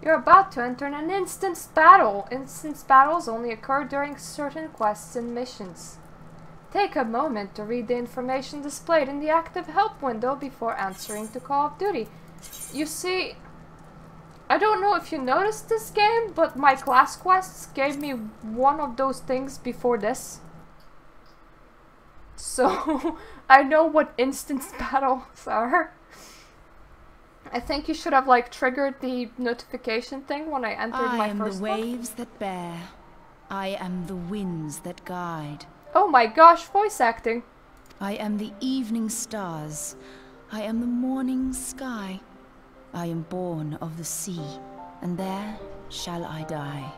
You're about to enter an instance battle. Instance battles only occur during certain quests and missions. Take a moment to read the information displayed in the active help window before answering to Call of Duty. You see, I don't know if you noticed this game, but my class quests gave me one of those things before this. So, I know what instance battles are. I think you should have like triggered the notification thing when I entered my first one. I am the waves that bear. I am the winds that guide. Oh my gosh, voice acting. I am the evening stars. I am the morning sky. I am born of the sea, and there shall I die.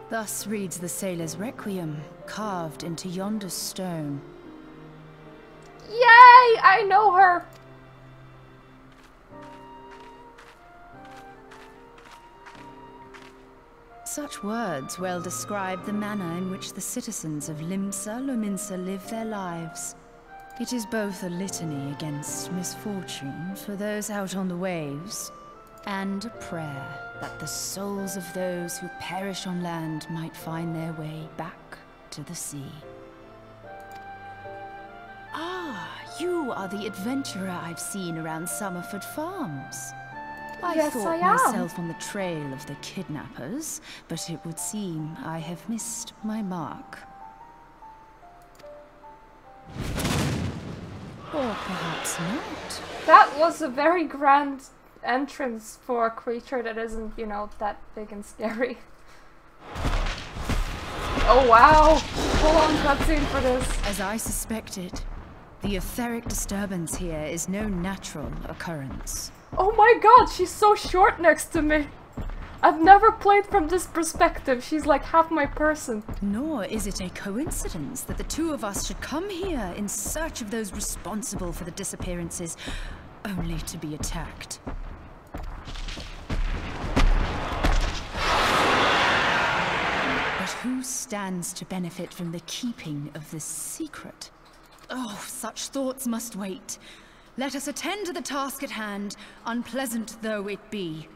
Thus reads the sailor's requiem, carved into yonder stone. Yay! I know her! Such words well describe the manner in which the citizens of Limsa Lominsa live their lives. It is both a litany against misfortune for those out on the waves, and a prayer that the souls of those who perish on land might find their way back to the sea. Ah, you are the adventurer I've seen around Summerford Farms. I thought myself on the trail of the kidnappers, but it would seem I have missed my mark. Or perhaps not. That was a very grand entrance for a creature that isn't, you know, that big and scary. Oh wow! Full on cutscene for this. As I suspected, the etheric disturbance here is no natural occurrence. Oh my god, she's so short next to me! I've never played from this perspective, she's like half my person. Nor is it a coincidence that the two of us should come here in search of those responsible for the disappearances, only to be attacked. But who stands to benefit from the keeping of this secret? Oh, such thoughts must wait. Let us attend to the task at hand, unpleasant though it be.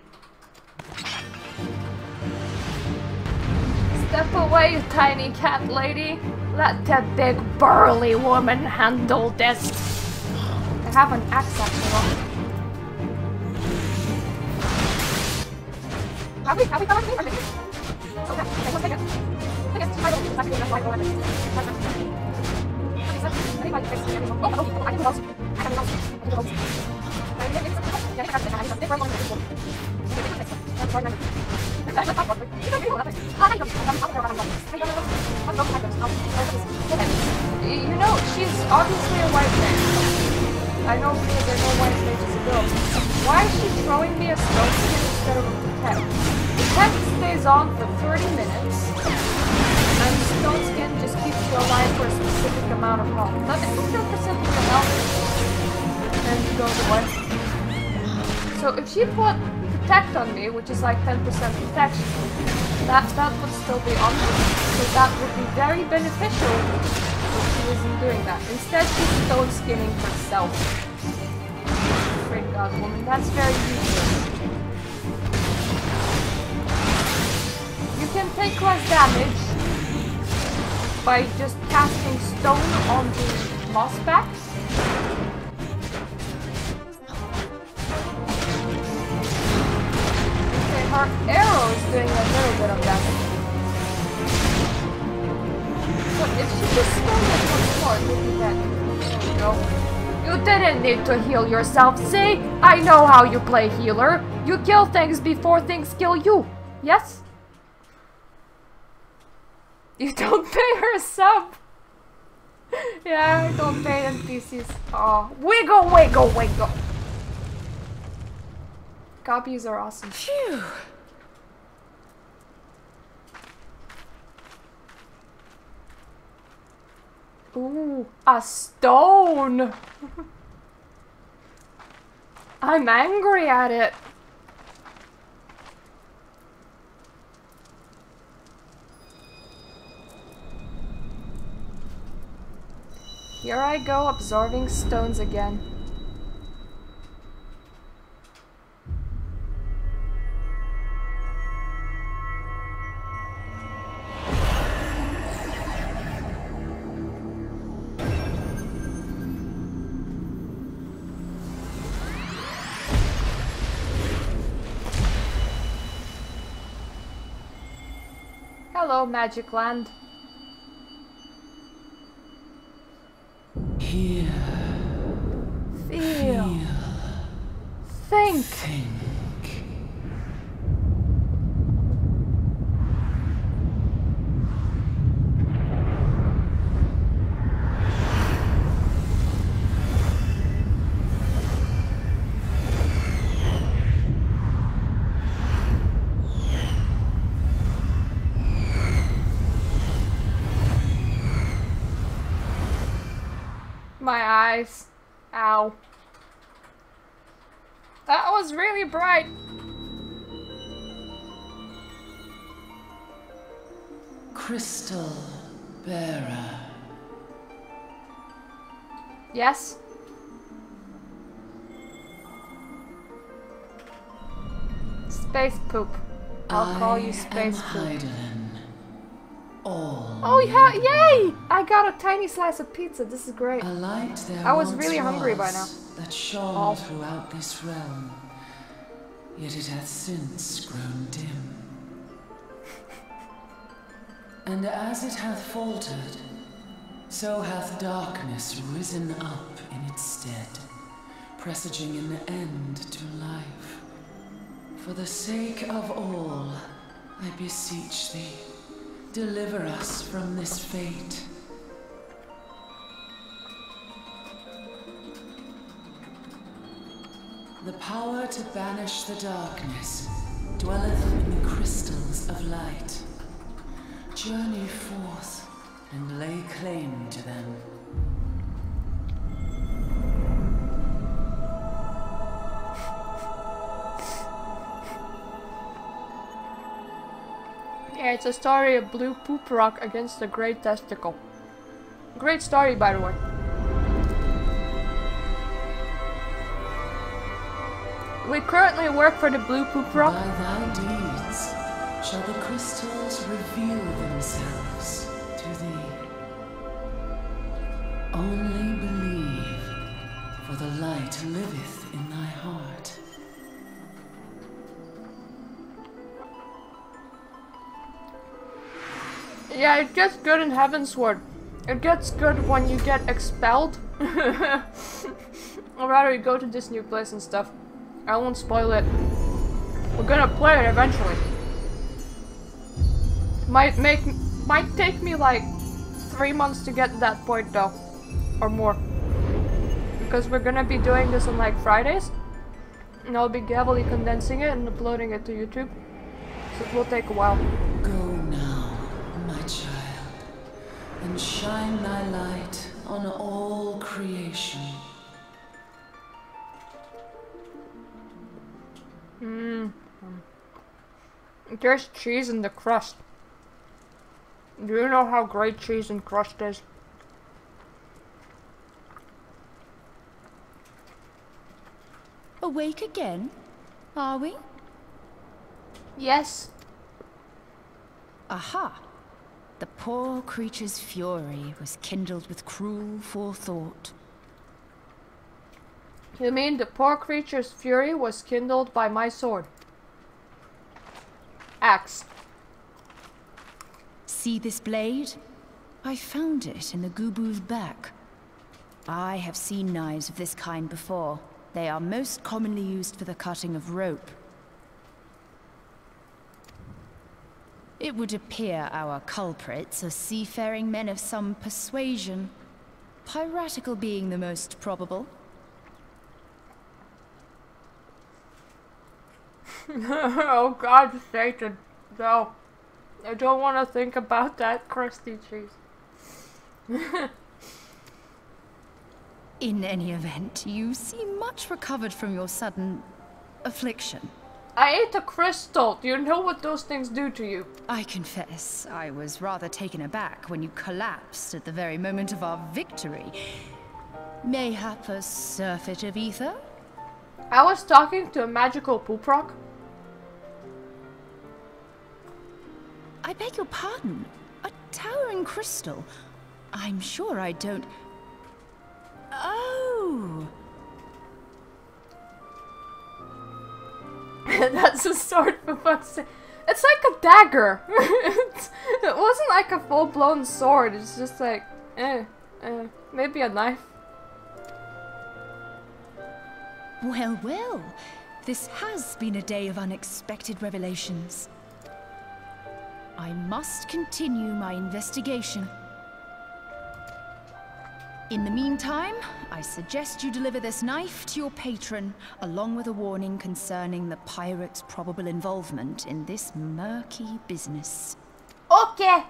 Step away, you tiny cat lady. Let that big burly woman handle this. I have an axe actually. Have we come here? Okay, one second. I guess I don't exactly know why you know, she's obviously a white mage. I know there are no white mages ago. Why is she throwing me a stone skin instead of a protect? The protect stays on for 30 minutes, and the stone skin just keeps you alive for a specific amount of health. But it's still percent of your health, and it goes away. So if she put protect on me, which is like 10% protection, that would still be on me. So that would be very beneficial if she isn't doing that. Instead, she's stone skinning herself. Great god woman, that's very useless. You can take less damage by just casting stone on the moss backs. Okay, her arrow is doing a little bit of damage. But if she just stole it once more, it would be dead. There we go. You didn't need to heal yourself, see? I know how you play healer. You kill things before things kill you. Yes? You don't pay her sub. Yeah, I don't pay NPCs. Oh, wiggle, wiggle, wiggle. Gobbues are awesome. Phew. Ooh, a stone. I'm angry at it. Here I go absorbing stones again. Hello, Magic Land. Here. Feel. Feel. Think. Think. My eyes. Ow. That was really bright. Crystal bearer. Yes? Space poop. I'll call you Space Poop. Heidelin. All Oh yeah, yay! I got a tiny slice of pizza. This is great. a light there I was once really hungry by now. that shone Oh. throughout this realm, yet it hath since grown dim. And as it hath faltered, so hath darkness risen up in its stead, presaging an end to life. For the sake of all, I beseech thee, deliver us from this fate. The power to banish the darkness dwelleth in the crystals of light. Journey forth and lay claim to them. Yeah, it's a story of blue poop rock against the great testicle. Great story, by the way. We currently work for the blue poop rock. By thy deeds shall the crystals reveal themselves to thee. Only believe, for the light liveth in thy heart. Yeah, it gets good in Heavensward. It gets good when you get expelled. Or rather, you go to this new place and stuff. I won't spoil it. We're gonna play it eventually. Might take me like 3 months to get to that point though, or more. Because we're gonna be doing this on like Fridays, and I'll be heavily condensing it and uploading it to YouTube. So it will take a while. Go now, my child, and shine thy light on all creation. There's cheese in the crust. Do you know how great cheese and crust is? Awake again? Are we? Yes. Aha! The poor creature's fury was kindled with cruel forethought. You mean the poor creature's fury was kindled by my sword? Axe. See this blade? I found it in the gobbeue's back. I have seen knives of this kind before. They are most commonly used for the cutting of rope. It would appear our culprits are seafaring men of some persuasion, piratical being the most probable. Oh God, Satan. No. I don't want to think about that crusty cheese. In any event, you seem much recovered from your sudden affliction. I ate a crystal. Do you know what those things do to you? I confess, I was rather taken aback when you collapsed at the very moment of our victory. Mayhap a surfeit of ether? I was talking to a magical poop rock. I beg your pardon. A towering crystal. I'm sure I don't... Oh! That's a sword, for fuck's sake. It's like a dagger. It wasn't like a full-blown sword. It's just like, maybe a knife. Well, well. This has been a day of unexpected revelations. I must continue my investigation. In the meantime, I suggest you deliver this knife to your patron, along with a warning concerning the pirate's probable involvement in this murky business. Okay.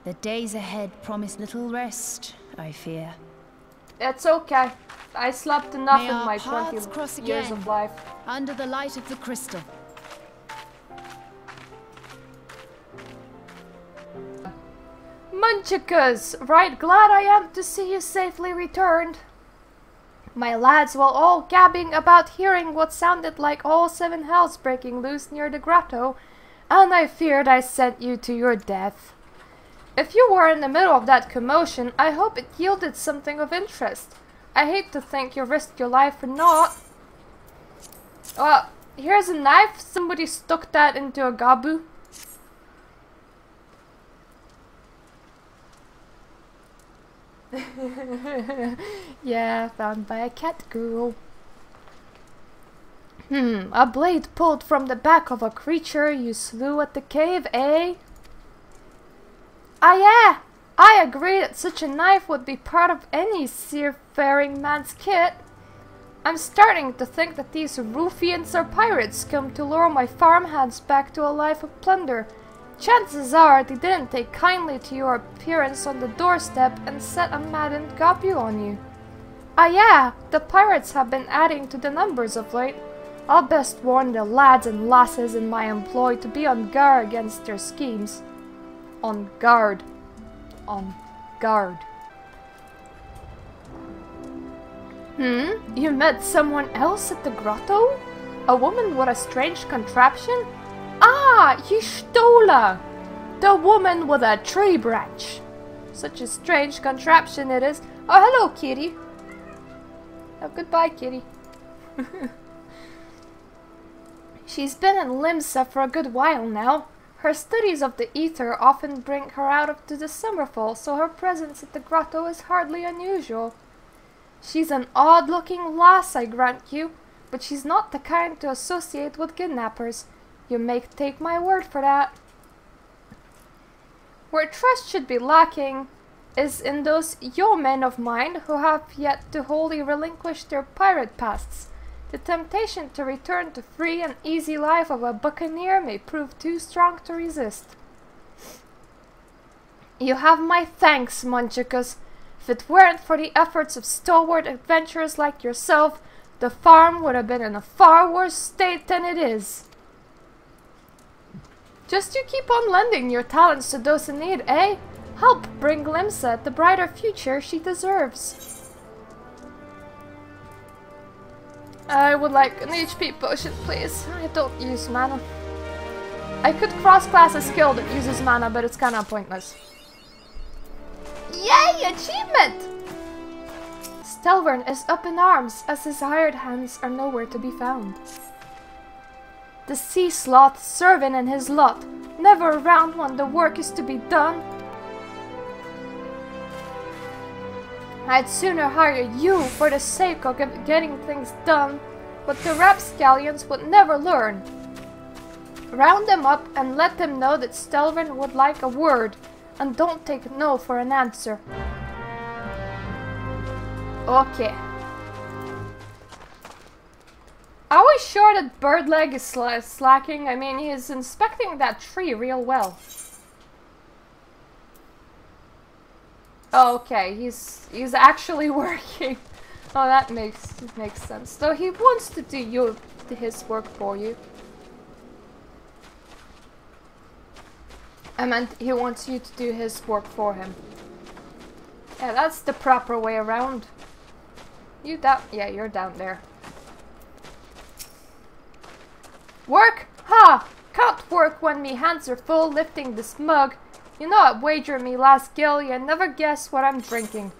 The days ahead promise little rest, I fear. It's okay. I slept enough May in our my paths 20 cross years again, of life. under the light of the crystal. Munchicas! Right glad I am to see you safely returned. My lads were all gabbing about hearing what sounded like all seven hells breaking loose near the grotto, and I feared I sent you to your death. If you were in the middle of that commotion, I hope it yielded something of interest. I hate to think you risked your life for naught. Well, here's a knife. Somebody stuck that into a gobbue. Yeah, found by a cat girl. A blade pulled from the back of a creature you slew at the cave, eh? Ah yeah, I agree that such a knife would be part of any seafaring man's kit. I'm starting to think that these ruffians are pirates come to lure my farmhands back to a life of plunder. Chances are they didn't take kindly to your appearance on the doorstep and set a maddened gobbue on you. Ah yeah, the pirates have been adding to the numbers of late. I'll best warn the lads and lasses in my employ to be on guard against their schemes. On guard. On guard. You met someone else at the grotto? A woman with a strange contraption? Ah, Y'shtola! The woman with a tree branch. Such a strange contraption it is. Oh, hello, kitty. Oh, goodbye, kitty. She's been in Limsa for a good while now. Her studies of the ether often bring her out to the summerfall, so her presence at the grotto is hardly unusual. She's an odd-looking lass, I grant you, but she's not the kind to associate with kidnappers. You may take my word for that. Where trust should be lacking is in those yeomen of mine who have yet to wholly relinquish their pirate pasts. The temptation to return to free and easy life of a buccaneer may prove too strong to resist. You have my thanks, Munchicus. If it weren't for the efforts of stalwart adventurers like yourself, the farm would have been in a far worse state than it is. Just you keep on lending your talents to those in need, eh? Help bring Limsa the brighter future she deserves. I would like an HP potion, please. I don't use mana. I could cross-class a skill that uses mana, but it's kinda pointless. Yay! Achievement! Stelvern is up in arms, as his hired hands are nowhere to be found. The sea sloth serving in his lot, never around when the work is to be done. I'd sooner hire you for the sake of getting things done, but the rapscallions would never learn. Round them up and let them know that Stelvern would like a word, and don't take no for an answer. Okay. Are we sure that Birdleg is slacking? I mean, he's inspecting that tree real well. Oh, okay, he's actually working. Oh, that makes sense. So he wants to do his work for you. I meant he wants you to do his work for him. Yeah, that's the proper way around. You down? Yeah, you're down there. Work? Ha! Can't work when me hands are full lifting this mug. You know I'd wager me last gill you never guess what I'm drinking.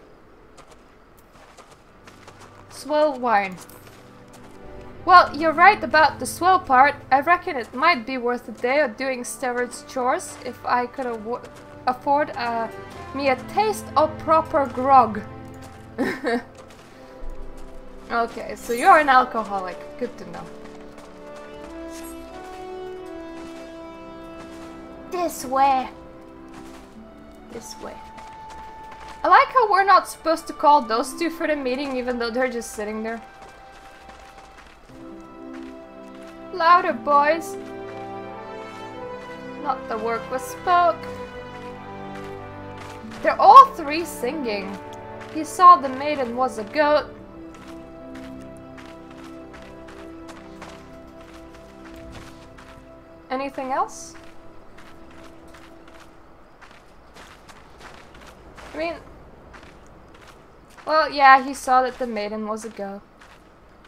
Swill wine. Well, you're right about the swell part. I reckon it might be worth a day of doing Stewart's chores if I could afford me a taste of proper grog. Okay, so you're an alcoholic. Good to know. This way. This way. I like how we're not supposed to call those two for the meeting even though they're just sitting there. Louder, boys. Not the word was spoke. They're all three singing. He saw the maiden was a goat. Anything else? I mean... Well, yeah, he saw that the maiden was a goat.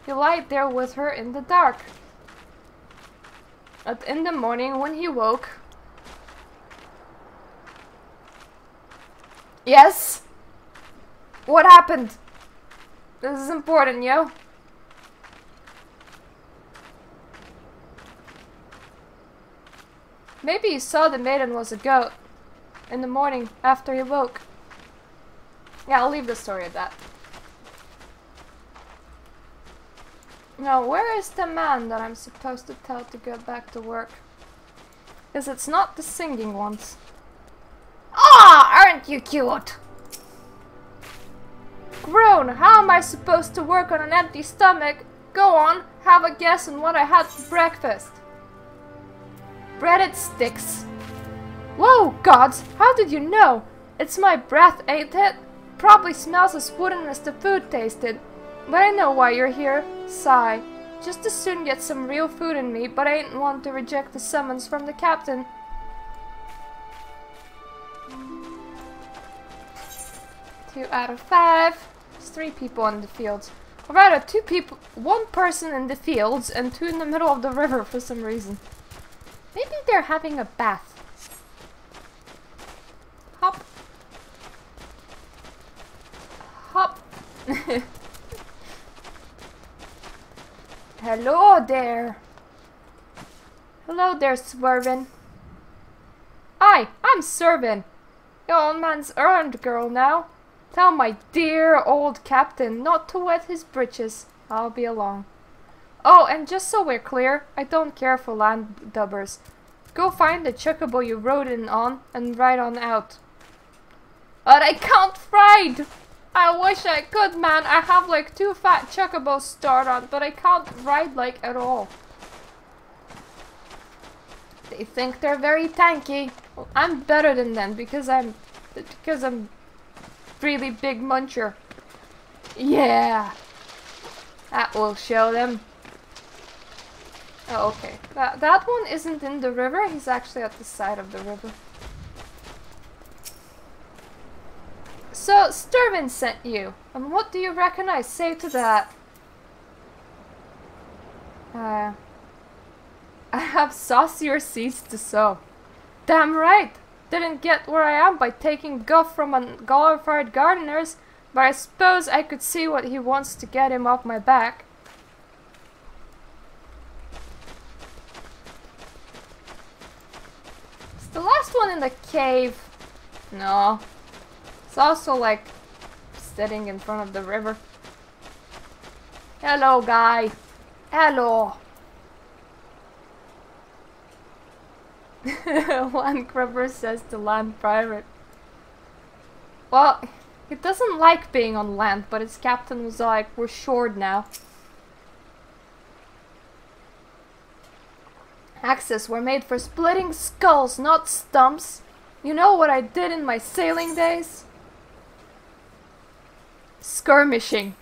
He lied there with her in the dark. But in the morning when he woke... Yes? What happened? This is important, yo. Maybe he saw the maiden was a goat in the morning after he woke. Yeah, I'll leave the story at that. Now, where is the man that I'm supposed to tell to go back to work? Because it's not the singing ones. Ah, aren't you cute? Grown, how am I supposed to work on an empty stomach? Go on, have a guess on what I had for breakfast. Breaded sticks. Whoa, gods, how did you know? It's my breath, ain't it? Probably smells as wooden as the food tasted. But I know why you're here. Sigh. Just as soon get some real food in me, but I ain't one to reject the summons from the captain. Two out of 5. There's 3 people in the fields. Or rather, 2 people, 1 person in the fields and 2 in the middle of the river for some reason. Maybe they're having a bath. Hop. Hop. Hello there. Hello there, Swervin. Aye, I'm Servin. The old man's errand girl now. Tell my dear old captain not to wet his britches. I'll be along. Oh, and just so we're clear, I don't care for land dubbers. Go find the chocobo you rode in on and ride on out. But I can't ride! I wish I could, man. I have like 2 fat chocobos stored on, but I can't ride like at all. They think they're very tanky. Well, I'm better than them because I'm really big muncher. Yeah. That will show them. Oh, okay. That one isn't in the river. He's actually at the side of the river. So, Sturvin sent you. And what do you reckon I say to that? I have saucier seeds to sow. Damn right. Didn't get where I am by taking guff from unqualified gardeners, but I suppose I could see what he wants to get him off my back. Is the last one in the cave? No. It's also like sitting in front of the river. Hello, guy. Hello. Land Grubber says to land pirate. Well, he doesn't like being on land, but his captain was like, we're shored now. Axes were made for splitting skulls, not stumps. You know what I did in my sailing days? Skirmishing.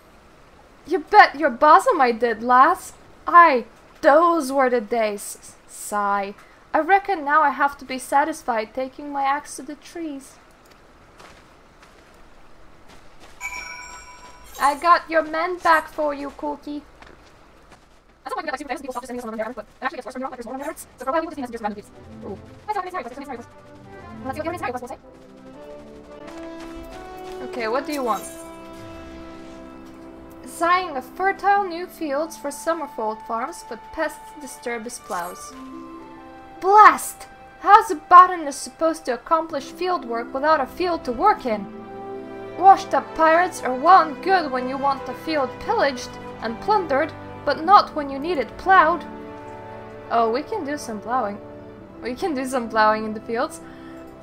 You bet your bosom I did, lass. Aye, those were the days. Sigh. I reckon now I have to be satisfied taking my axe to the trees. I got your men back for you, Cookie. At some point, we got like super famous people stop just sending us on their errands, but it actually gets worse from your own, like there's more on their errands. So for a while, we just need messengers random dudes. Ooh. Let's see what Main Scenario was. Let's see what Main Scenario was, we'll say. Okay, what do you want? designing a fertile new fields for summerfold farms, but pests disturb his plows. Blast! How's a botanist supposed to accomplish field work without a field to work in? Washed up pirates are well and good when you want the field pillaged and plundered, but not when you need it plowed. Oh, we can do some plowing. We can do some plowing in the fields.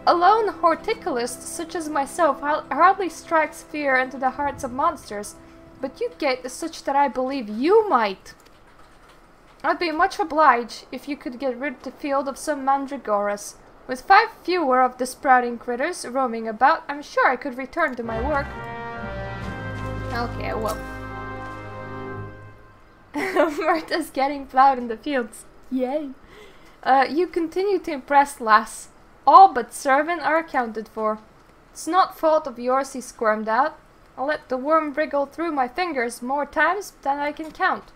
A lone horticulist such as myself hardly strikes fear into the hearts of monsters, but your gait is such that I believe you might. I'd be much obliged if you could get rid of the field of some mandragoras. With 5 fewer of the sprouting critters roaming about, I'm sure I could return to my work. Okay, well. Murta's getting plowed in the fields. Yay. You continue to impress, lass. All but servant are accounted for. It's not fault of yours he squirmed out. I'll let the worm wriggle through my fingers more times than I can count.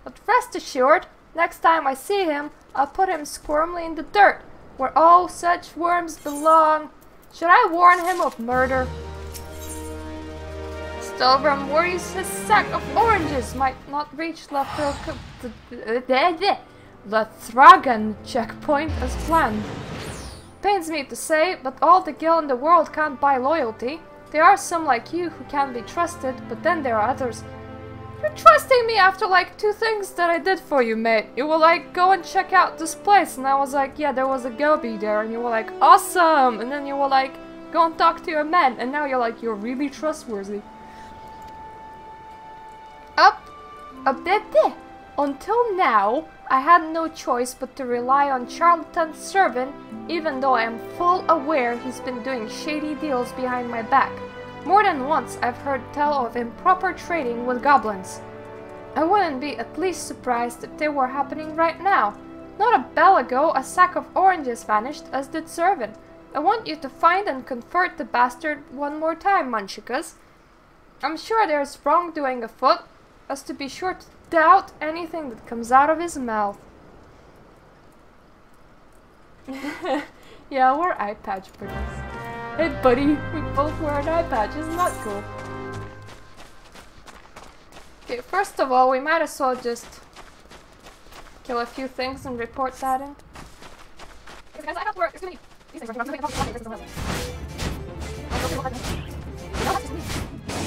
But rest assured, next time I see him, I'll put him squirmly in the dirt, where all such worms belong. Should I warn him of murder? Stilbram worries his sack of oranges might not reach the Thragan checkpoint as planned. Pains me to say, but all the gil in the world can't buy loyalty. There are some like you who can be trusted, but then there are others. You're trusting me after like 2 things that I did for you, mate. You were like, go and check out this place, and I was like, yeah, there was a gobbue there, and you were like, awesome! And then you were like, go and talk to your men, and now you're like, you're really trustworthy. Until now, I had no choice but to rely on Charlton's servant, even though I am full aware he's been doing shady deals behind my back. More than once I've heard tell of improper trading with goblins. I wouldn't be at least surprised if they were happening right now. Not a bell ago, a sack of oranges vanished, as did servant. I want you to find and convert the bastard one more time, Munchikas. I'm sure there's wrongdoing afoot, as to be sure to doubt anything that comes out of his mouth. Yeah, we're eye patch buddies. Hey buddy, we both wear an eye patch, isn't that cool? Okay, first of all, we might as well just kill a few things and report that in. Because guys, I have to work, there's too many these things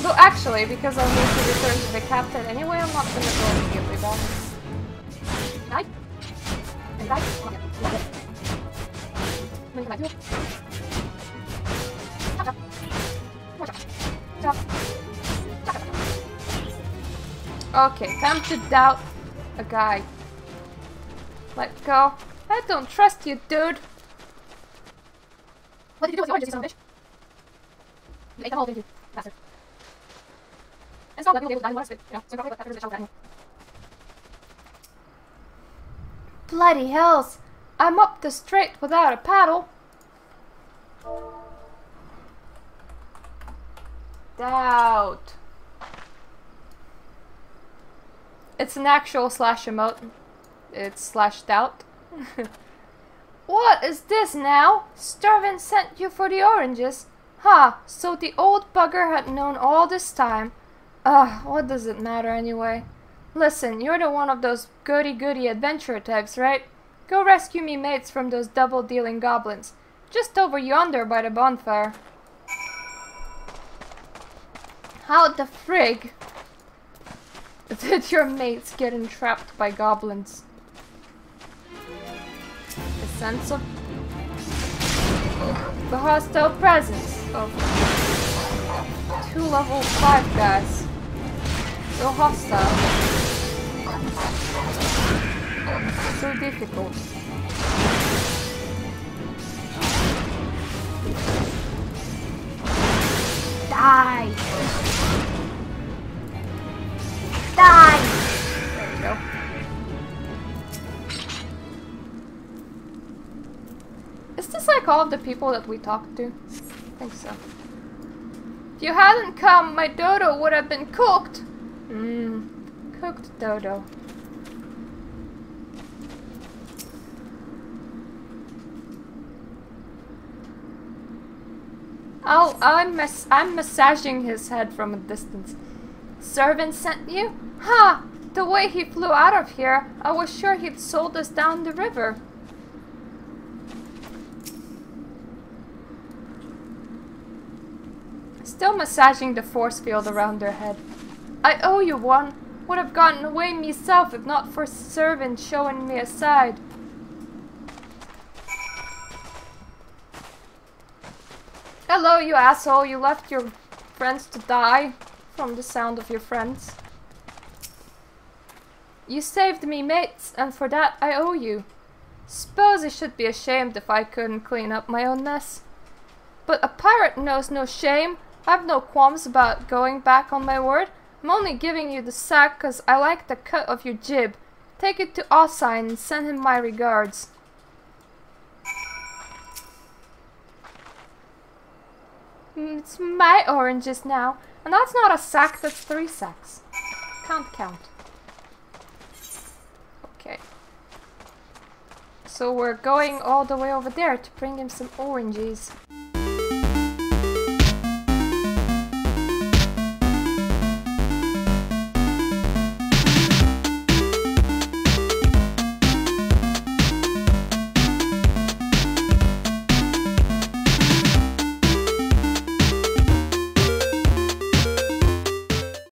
So actually, because I'll need to return to the captain anyway, I'm not gonna go immediately back. Okay, time to doubt a guy. Let go. I don't trust you, dude. What did you do with the oranges, you son of a bitch? You ate them all, didn't you, bastard? And so, you'll be able to die in water spit, you know, so probably let that person anymore. Bloody hells! I'm up the strait without a paddle. Doubt. It's an actual slash emote. It's slash doubt. What is this now? Sturvin sent you for the oranges? Huh, so the old bugger had known all this time. Ugh, what does it matter anyway? Listen, you're the one of those goody-goody adventurer types, right? Go rescue me mates from those double-dealing goblins. Just over yonder by the bonfire. How the frig did your mates get entrapped by goblins? The sense of the hostile presence of 2 level 5 guys. So hostile. So difficult. Die! Die! There we go. Is this like all of the people that we talked to? I think so. If you hadn't come, my dodo would have been cooked. Cooked dodo. I'm massaging his head from a distance. Servant sent you? Ha! The way he flew out of here, I was sure he'd sold us down the river. Still massaging the force field around their head. I owe you one. Would have gotten away myself if not for servant showing me a side. Hello, you asshole. You left your friends to die. From the sound of your friends. You saved me, mates, and for that I owe you. Suppose I should be ashamed if I couldn't clean up my own mess. But a pirate knows no shame. I've no qualms about going back on my word. I'm only giving you the sack 'cause I like the cut of your jib. Take it to Ossine and send him my regards. It's my oranges now. And that's not a sack, that's 3 sacks. Can't count. Okay. So we're going all the way over there to bring him some oranges.